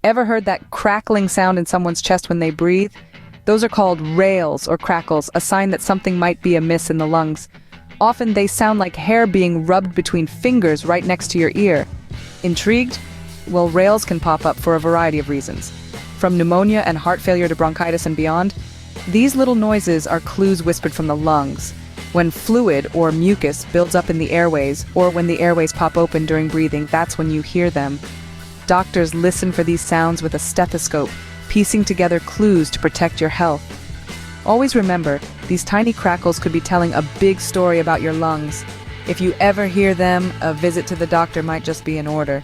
Ever heard that crackling sound in someone's chest when they breathe? Those are called rales or crackles, a sign that something might be amiss in the lungs. Often they sound like hair being rubbed between fingers right next to your ear. Intrigued? Well, rales can pop up for a variety of reasons. From pneumonia and heart failure to bronchitis and beyond, these little noises are clues whispered from the lungs. When fluid or mucus builds up in the airways, or when the airways pop open during breathing, that's when you hear them. Doctors listen for these sounds with a stethoscope, piecing together clues to protect your health. Always remember, these tiny crackles could be telling a big story about your lungs. If you ever hear them, a visit to the doctor might just be in order.